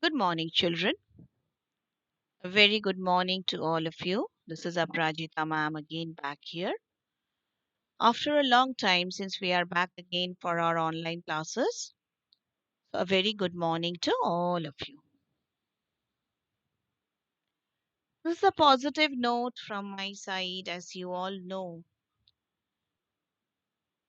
Good morning, children. A very good morning to all of you. This is Aprajita ma'am again back here. After a long time since we are back again for our online classes. So a very good morning to all of you. This is a positive note from my side, as you all know,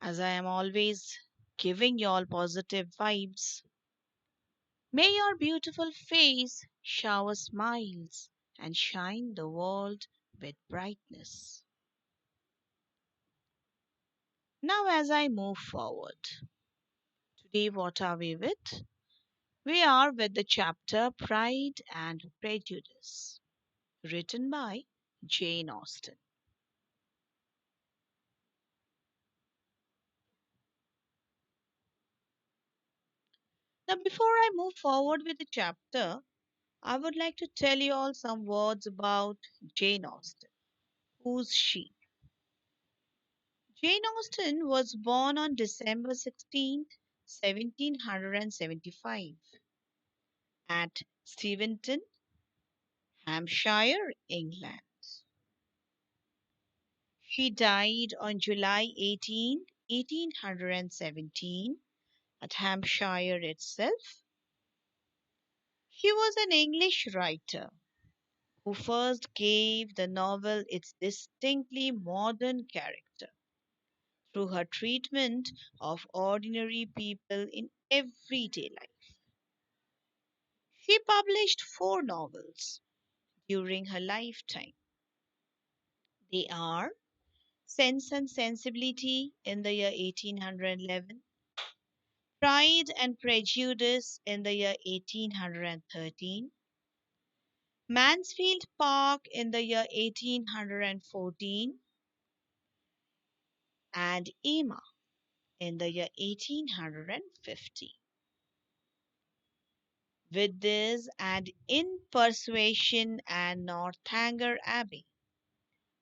as I am always giving you all positive vibes. May your beautiful face shower smiles and shine the world with brightness. Now, as I move forward, today, what are we with? We are with the chapter Pride and Prejudice, written by Jane Austen. Now, before I move forward with the chapter, I would like to tell you all some words about Jane Austen. Who's she? Jane Austen was born on December 16th, 1775, at Steventon, Hampshire, England. She died on July 18, 1817, at Hampshire itself. She was an English writer who first gave the novel its distinctly modern character through her treatment of ordinary people in everyday life. She published four novels during her lifetime. They are Sense and Sensibility in the year 1811, Pride and Prejudice in the year 1813, Mansfield Park in the year 1814, and Emma in the year 1850. With this and In Persuasion and Northanger Abbey,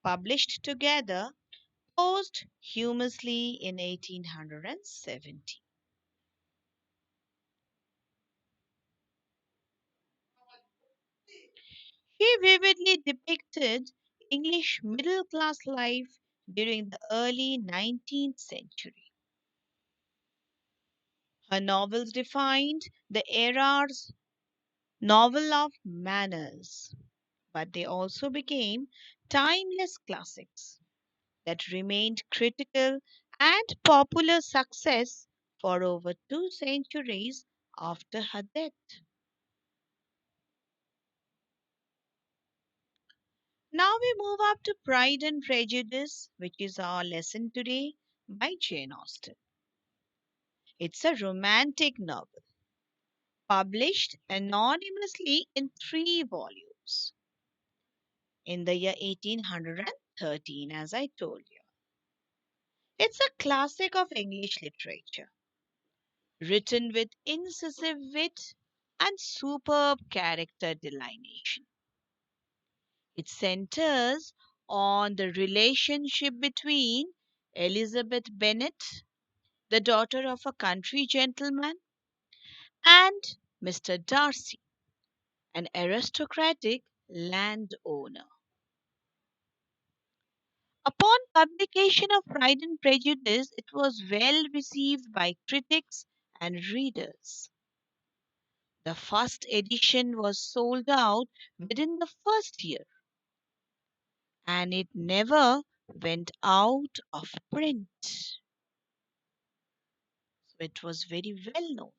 published together posthumously in 1870. She vividly depicted English middle class life during the early 19th century. Her novels defined the era's novel of manners, but they also became timeless classics that remained critical and popular success for over 2 centuries after her death. Now we move up to Pride and Prejudice, which is our lesson today by Jane Austen. It's a romantic novel published anonymously in three volumes in the year 1813, as I told you. It's a classic of English literature, written with incisive wit and superb character delineation. It centers on the relationship between Elizabeth Bennet, the daughter of a country gentleman, and Mr. Darcy, an aristocratic landowner. Upon publication of Pride and Prejudice, it was well received by critics and readers. The first edition was sold out within the first year, and it never went out of print. So it was very well known.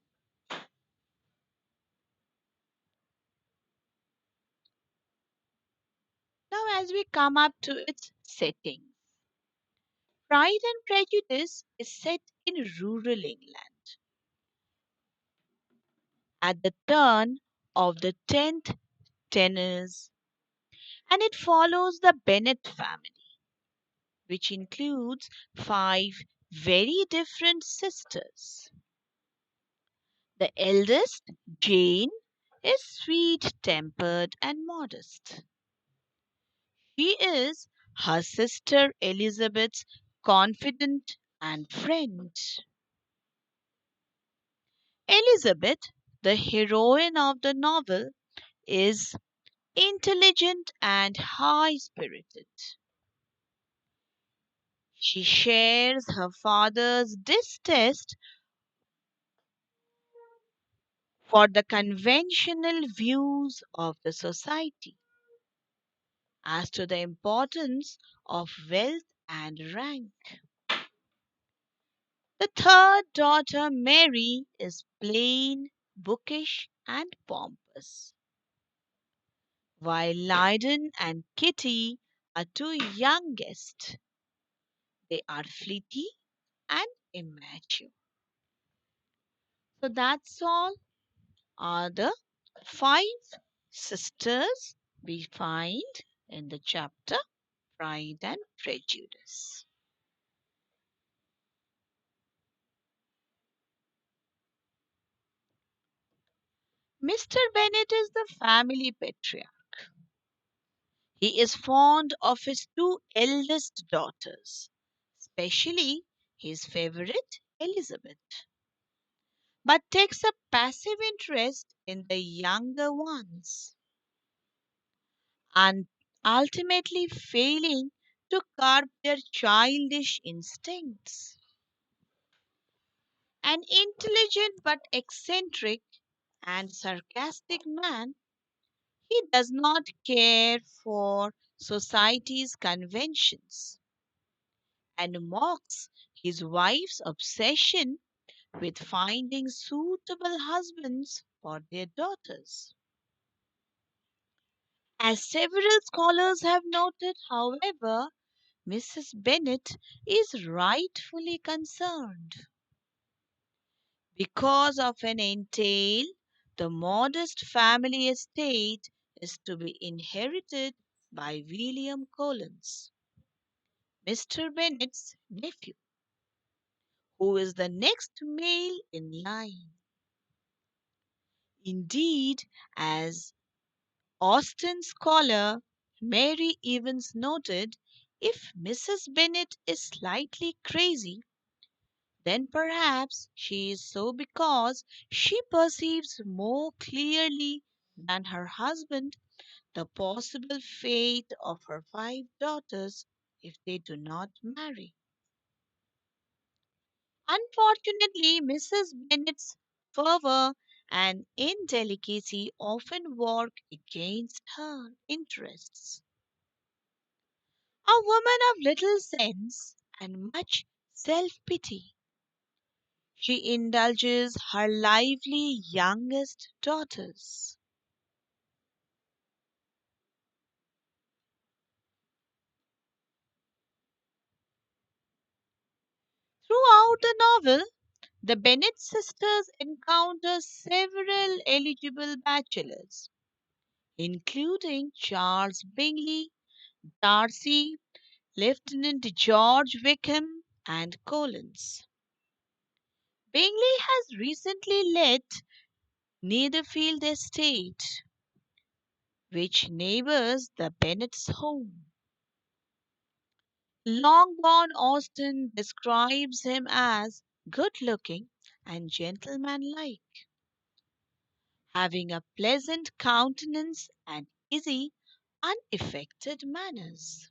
Now, as we come up to its setting, Pride and Prejudice is set in rural England at the turn of the 10th tenors, and it follows the Bennet family, which includes five very different sisters. The eldest, Jane, is sweet tempered and modest. She is her sister Elizabeth's confidant and friend. Elizabeth, The heroine of the novel is intelligent and high spirited. She shares her father's distaste for the conventional views of the society as to the importance of wealth and rank. The third daughter, Mary, is plain, bookish, and pompous, while Lydon and Kitty are two youngest. They are fleety and immature. So that's all are the five sisters we find in the chapter Pride and Prejudice. Mr. Bennet is the family patriarch. He is fond of his two eldest daughters, especially his favorite Elizabeth, but takes a passive interest in the younger ones, and ultimately failing to curb their childish instincts. An intelligent but eccentric and sarcastic man, he does not care for society's conventions and mocks his wife's obsession with finding suitable husbands for their daughters. As several scholars have noted, however, Mrs. Bennet is rightfully concerned. Because of an entail, the modest family estate is to be inherited by William Collins, Mr. Bennet's nephew, who is the next male in line. Indeed, as Austen scholar Mary Evans noted, if Mrs. Bennet is slightly crazy, then perhaps she is so because she perceives more clearly than her husband the possible fate of her five daughters if they do not marry. Unfortunately, Mrs. Bennet's fervor and indelicacy often work against her interests. A woman of little sense and much self pity, she indulges her lively youngest daughters. Throughout the novel, the Bennet sisters encounter several eligible bachelors, including Charles Bingley, Darcy, Lieutenant George Wickham, and Collins. Bingley has recently let Netherfield Estate, which neighbors the Bennets' home. Longbourn Austen describes him as good looking and gentlemanlike, having a pleasant countenance and easy, unaffected manners.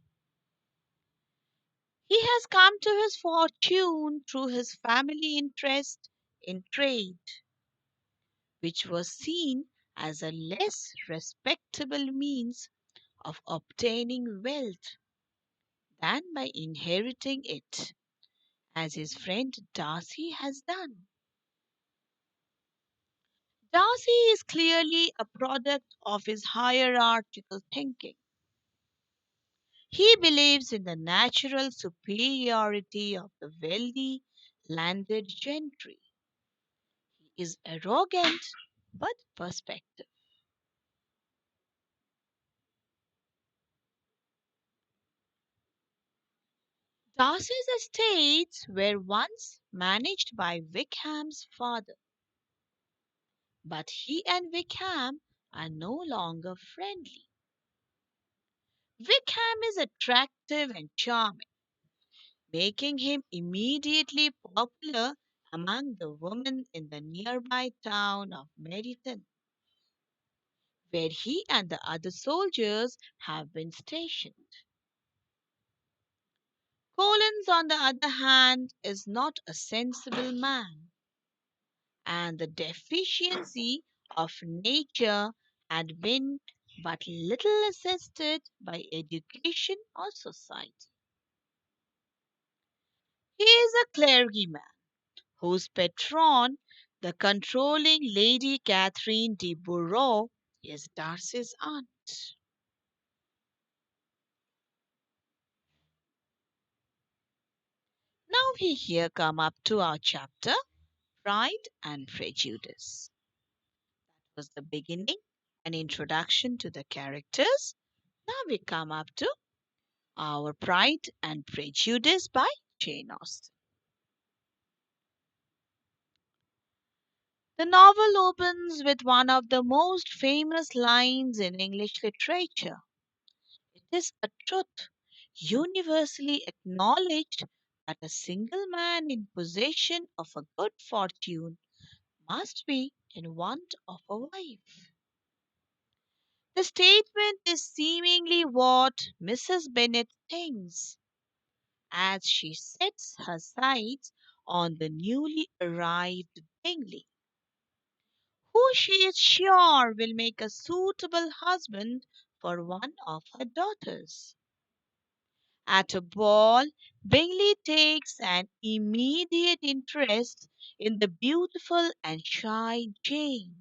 He has come to his fortune through his family interest in trade, which was seen as a less respectable means of obtaining wealth than by inheriting it, as his friend Darcy has done. Darcy is clearly a product of his hierarchical thinking. He believes in the natural superiority of the wealthy landed gentry. He is arrogant but perspective. Darcy's estates were once managed by Wickham's father, but he and Wickham are no longer friendly. Wickham is attractive and charming, making him immediately popular among the women in the nearby town of Meryton, where he and the other soldiers have been stationed. Collins, on the other hand, is not a sensible man, and the deficiency of nature had been but little assisted by education or society. He is a clergyman whose patron, the controlling Lady Catherine de Bourreau, is Darcy's aunt. Now we here come up to our chapter, Pride and Prejudice. Was the beginning, an introduction to the characters. Now we come up to our Pride and Prejudice by Jane Austen. The novel opens with one of the most famous lines in English literature. It is a truth universally acknowledged that a single man in possession of a good fortune must be in want of a wife. The statement is seemingly what Mrs. Bennet thinks as she sets her sights on the newly arrived Bingley, who she is sure will make a suitable husband for one of her daughters. At a ball, Bingley takes an immediate interest in the beautiful and shy Jane.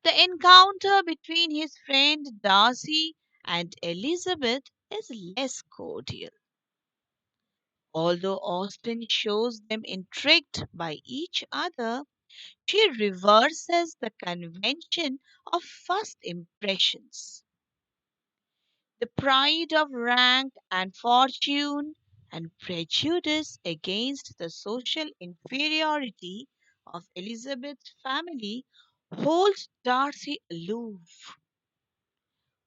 The encounter between his friend Darcy and Elizabeth is less cordial. Although Austen shows them intrigued by each other, she reverses the convention of first impressions. The pride of rank and fortune and prejudice against the social inferiority of Elizabeth's family holds Darcy aloof,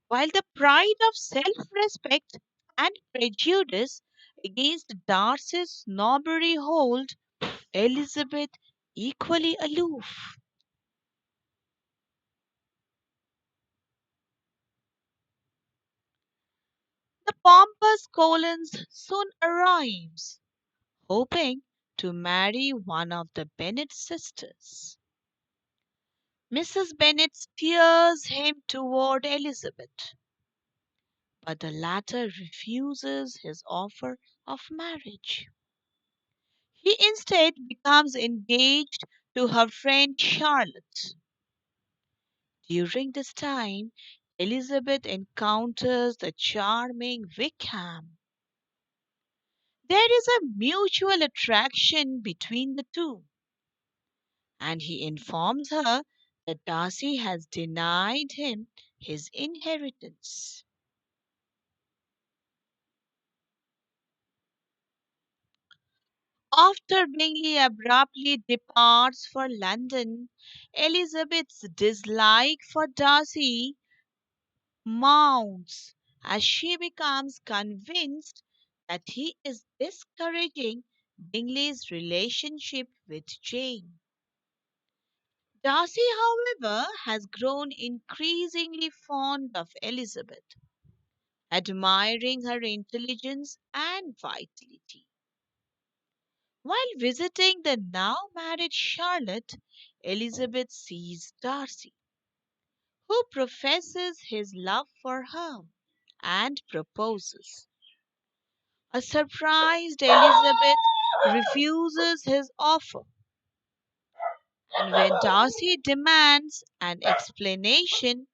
while the pride of self respect and prejudice against Darcy's snobbery hold Elizabeth equally aloof. The pompous Collins soon arrives, hoping to marry one of the Bennet sisters. Mrs. Bennet steers him toward Elizabeth, but the latter refuses his offer of marriage. He instead becomes engaged to her friend Charlotte. During this time, Elizabeth encounters the charming Wickham. There is a mutual attraction between the two, and he informs her that Darcy has denied him his inheritance. After Bingley abruptly departs for London, Elizabeth's dislike for Darcy mounts as she becomes convinced that he is discouraging Bingley's relationship with Jane. Darcy, however, has grown increasingly fond of Elizabeth, admiring her intelligence and vitality. While visiting the now married Charlotte, Elizabeth sees Darcy, who professes his love for her and proposes. A surprised Elizabeth refuses his offer, and when Darcy demands an explanation,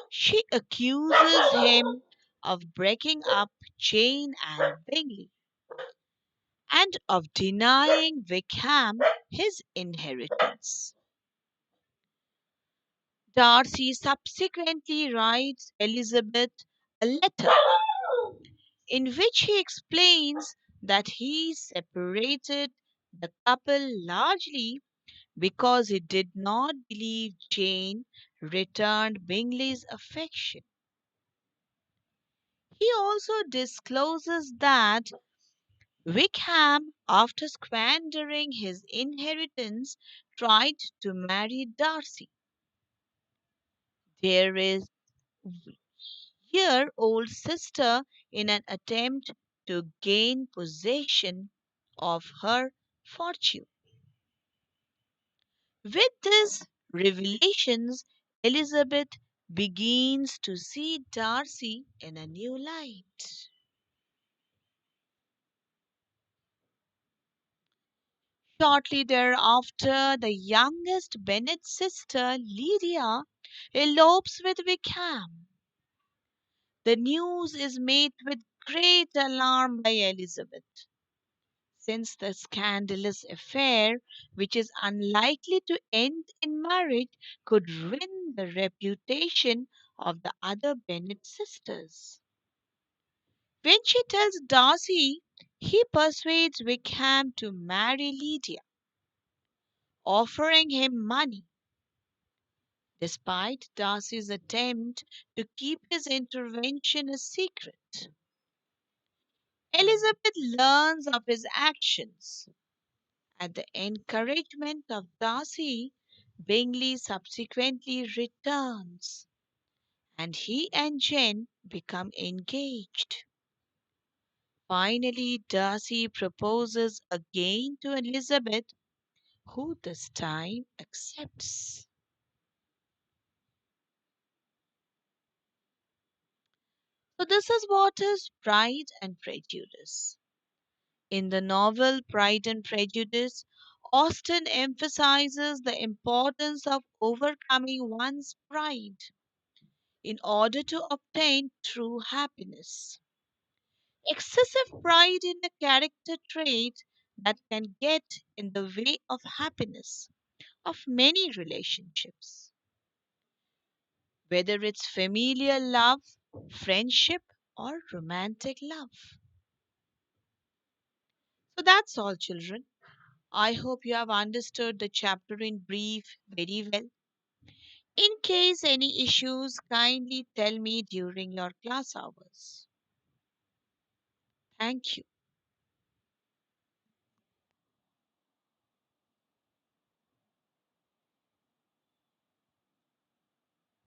she accuses him of breaking up Jane and Bingley and of denying Wickham his inheritance. Darcy subsequently writes Elizabeth a letter in which he explains that he separated the couple largely because he did not believe Jane returned Bingley's affection. He also discloses that Wickham, after squandering his inheritance, tried to marry Darcy. There is year old sister in an attempt to gain possession of her fortune. With these revelations, Elizabeth begins to see Darcy in a new light. Shortly thereafter, the youngest Bennet's sister, Lydia, elopes with Wickham. The news is met with great alarm by Elizabeth, since the scandalous affair, which is unlikely to end in marriage, could ruin the reputation of the other Bennet sisters. When she tells Darcy, he persuades Wickham to marry Lydia, offering him money, despite Darcy's attempt to keep his intervention a secret. Elizabeth learns of his actions. At the encouragement of Darcy, Bingley subsequently returns, and he and Jane become engaged. Finally, Darcy proposes again to Elizabeth, who this time accepts. So, this is what is Pride and Prejudice. In the novel Pride and Prejudice, Austen emphasizes the importance of overcoming one's pride in order to obtain true happiness. Excessive pride in a character trait that can get in the way of happiness of many relationships, whether it's familial love, friendship, or romantic love. So that's all, children. I hope you have understood the chapter in brief very well. In case any issues, kindly tell me during your class hours. Thank you.